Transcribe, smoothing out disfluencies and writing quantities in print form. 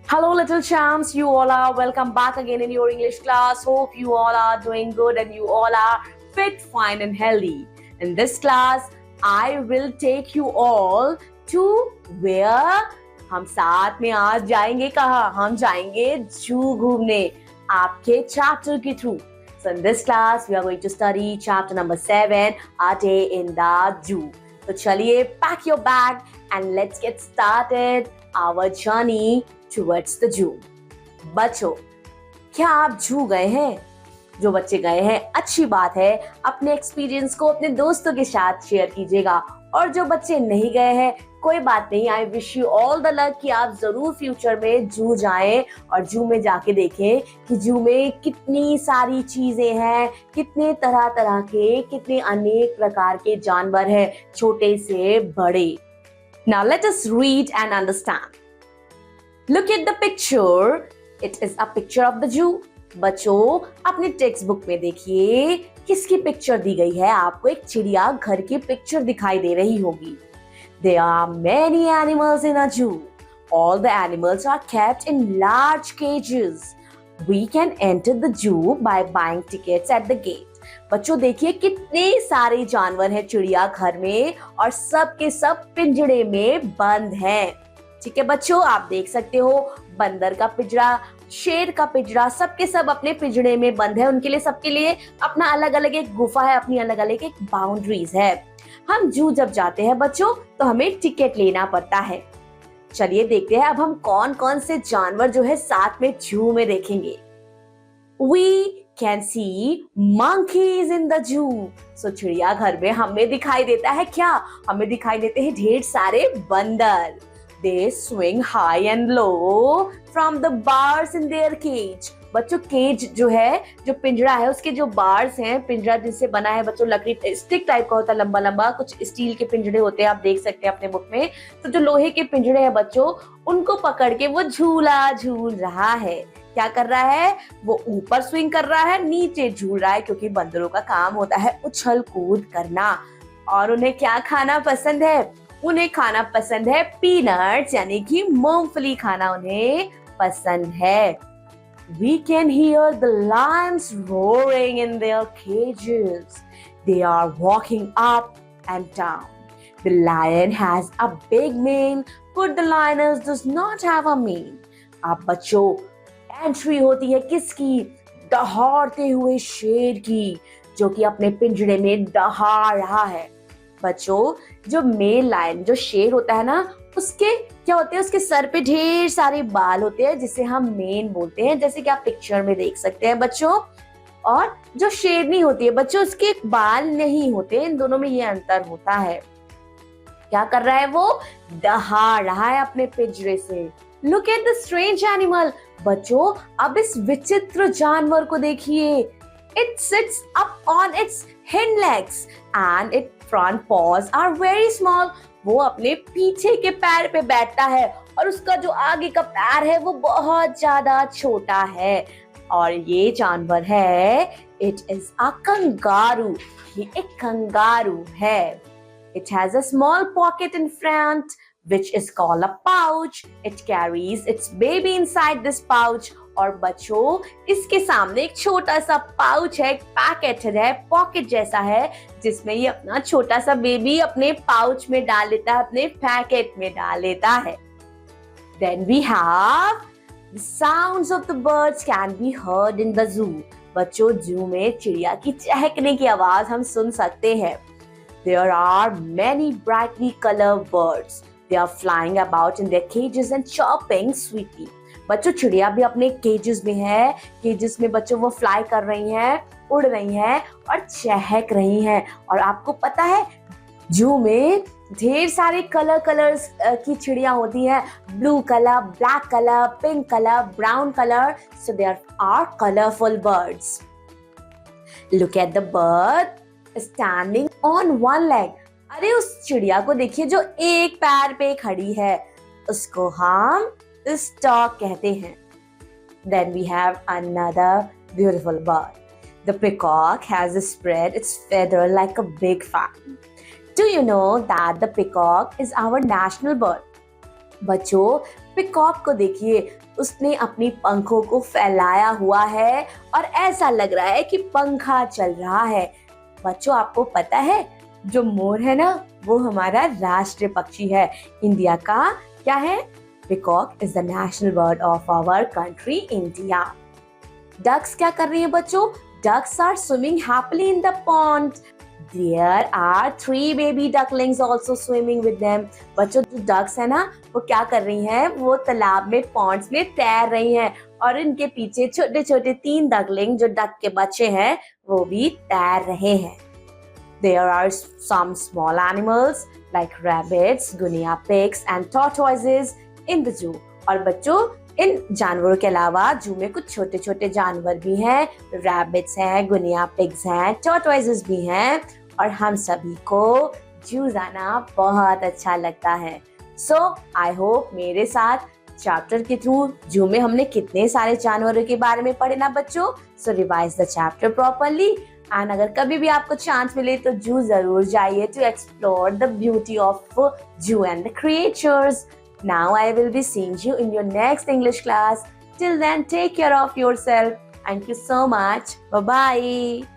Hello, little champs. You all are welcome back again in your English class. Hope you all are doing good and you all are fit, fine, and healthy. In this class, I will take you all to where हम साथ में आज जाएंगे कहाँ हम जाएंगे जू घूमने आपके चैप्टर के through. So in this class, we are going to study chapter number 7, A Day in the Zoo. तो चलिए, pack your bag and let's get started our journey towards the zoo. बच्चों, क्या आप जू गए हैं? जो बच्चे गए हैं, अच्छी बात है. अपने एक्सपीरियंस को अपने दोस्तों के साथ शेयर कीजिएगा. और जो बच्चे नहीं गए हैं, कोई बात नहीं. I wish you all the luck कि आप जरूर फ्यूचर में जू जाएं और जू में जाके देखें कि जू में कितनी सारी चीजें हैं, कितने तरह तरह के, कितने अनेक प्रकार के जानवर हैं, छोटे से बड़े. Now let us read and understand. Look at the picture. It is a picture of the zoo. बच्चों, अपनी टेक्स्ट बुक में देखिए किसकी पिक्चर दी गई है. आपको एक चिड़िया घर की पिक्चर दिखाई दे रही होगी. There are many animals in a zoo. All the animals are kept in large cages. We can enter the zoo by buying tickets at the gate. बच्चों देखिए कितने सारे जानवर हैं चिड़िया घर में और सब के सब पिंजड़े में बंद हैं. ठीक है बच्चों, आप देख सकते हो बंदर का पिंजरा, शेर का पिंजरा, सब के सब अपने पिंजड़े में बंद है. उनके लिए सबके लिए अपना अलग अलग एक गुफा है, अपनी अलग अलग एक बाउंड्रीज है. हम जू जब जाते हैं बच्चों तो हमें टिकट लेना पड़ता है. चलिए देखते हैं अब हम कौन कौन से जानवर जो है साथ में जू में देखेंगे. We can see monkeys in the zoo. So चिड़िया घर में हमें दिखाई देता है क्या? हमें दिखाई देते हैं ढेर सारे बंदर. They swing high and low from the bars in their cage. बच्चों केज जो है, जो पिंजरा है, उसके जो बार्स हैं, पिंजरा जिससे बना है बच्चों, लकड़ी स्टिक टाइप का होता है, लंबा लंबा, कुछ स्टील के पिंजरे होते हैं, आप देख सकते हैं अपने बुक में. तो जो लोहे के पिंजरे हैं बच्चों, उनको पकड़ के वो झूला झूल रहा है. क्या कर रहा है? वो ऊपर स्विंग कर रहा है, नीचे झूल रहा है, क्योंकि बंदरों का काम होता है उछल कूद करना. और उन्हें क्या खाना पसंद है? उन्हें खाना पसंद है पीनट्स, यानी कि मूंगफली खाना उन्हें पसंद है. We can hear the lions roaring in their cages. They are walking up and down. The lion has a big mane, but the lioness does not have a mane. अब बच्चों एंट्री होती है किसकी? दहाड़ते हुए शेर की, जो कि अपने पिंजरे में दहाड़ रहा है. बच्चों, जो मेल लायन, जो शेर होता है ना, उसके क्या होते हैं? उसके सर पे ढेर सारे बाल होते हैं, जिसे हम मेन बोलते हैं, जैसे कि आप पिक्चर में देख सकते हैं बच्चों. और जो शेरनी होती है बच्चों, उसके बाल नहीं होते. इन दोनों में ये अंतर होता है. क्या कर रहा है वो? दहाड़ रहा है अपने पिंजरे से. Look at the strange animal. बच्चों, अब इस विचित्र जानवर को देखिए. It sits up on its hind legs and its front paws are very small. वो अपने पीछे के पैर पे बैठता है और उसका जो आगे का पैर है वो बहुत ज्यादा छोटा है. और ये जानवर है, it is a kangaroo. ये एक कंगारू है. It has a small pocket in front, which is called a pouch. It carries its baby inside this pouch. और बच्चों, इसके सामने एक छोटा सा पाउच है, एक पैकेट है, पॉकेट जैसा है, जिसमें ये अपना छोटा सा बेबी अपने पाउच में डाल लेता है, अपने पैकेट में डाल लेता है. Then we have the sounds of the birds can be heard in the zoo. बच्चों, जू में चिड़िया की चहकने की आवाज हम सुन सकते हैं. There are many brightly colored birds. They are flying about in their cages and chirping sweetly. बच्चों, चिड़िया भी अपने केजेस में है. केजेस में बच्चों वो फ्लाई कर रही हैं, उड़ रही हैं और चहक रही हैं. और आपको पता है जू में ढेर सारे कलर्स की चिड़िया होती हैं. Blue colour, black colour, pink colour, brown colour. So there are colourful birds. Look at the bird standing on one leg. अरे उस चिड़िया को देखिए जो एक पैर पे खड़ी है, उसको हम स्टॉक कहते हैं. Then we have another beautiful bird. The peacock has spread its feather like a big fan. Do you know that the peacock is our national bird? बच्चों, पिकॉक को देखिए, उसने अपनी पंखों को फैलाया हुआ है और ऐसा लग रहा है कि पंखा चल रहा है। बच्चों, आपको पता है जो मोर है ना, वो हमारा राष्ट्रीय पक्षी है इंडिया का। क्या है? Peacock is the national bird of our country India. Ducks क्या कर रही हैं बच्चों? Ducks are swimming happily in the pond. There are 3 baby ducklings also swimming with them. बच्चों, जो डक्स है ना, वो क्या कर रही हैं? वो तालाब में, पॉन्ड्स में तैर रही हैं और इनके पीछे छोटे छोटे 3 डकलिंग जो डक के बच्चे हैं वो भी तैर रहे हैं। There are some small animals like rabbits, guinea pigs and tortoises in the zoo. और बच्चों, इन जानवरों के अलावा जू में कुछ छोटे छोटे जानवर भी हैं। रैबिट्स हैं, गुनिया पिग्स हैं, टॉर्टोइजेस भी हैं और हम सभी को जू जाना बहुत अच्छा लगता है। सो आई होप मेरे साथ चैप्टर के थ्रू जू में हमने कितने सारे जानवरों के बारे में पढ़े ना बच्चों। So revise the chapter properly and अगर कभी भी आपको चांस मिले तो जू जरूर जाइए to explore the beauty of zoo and the creatures. Now I will be seeing you in your next English class. Till then, take care of yourself. Thank you so much. Bye-bye.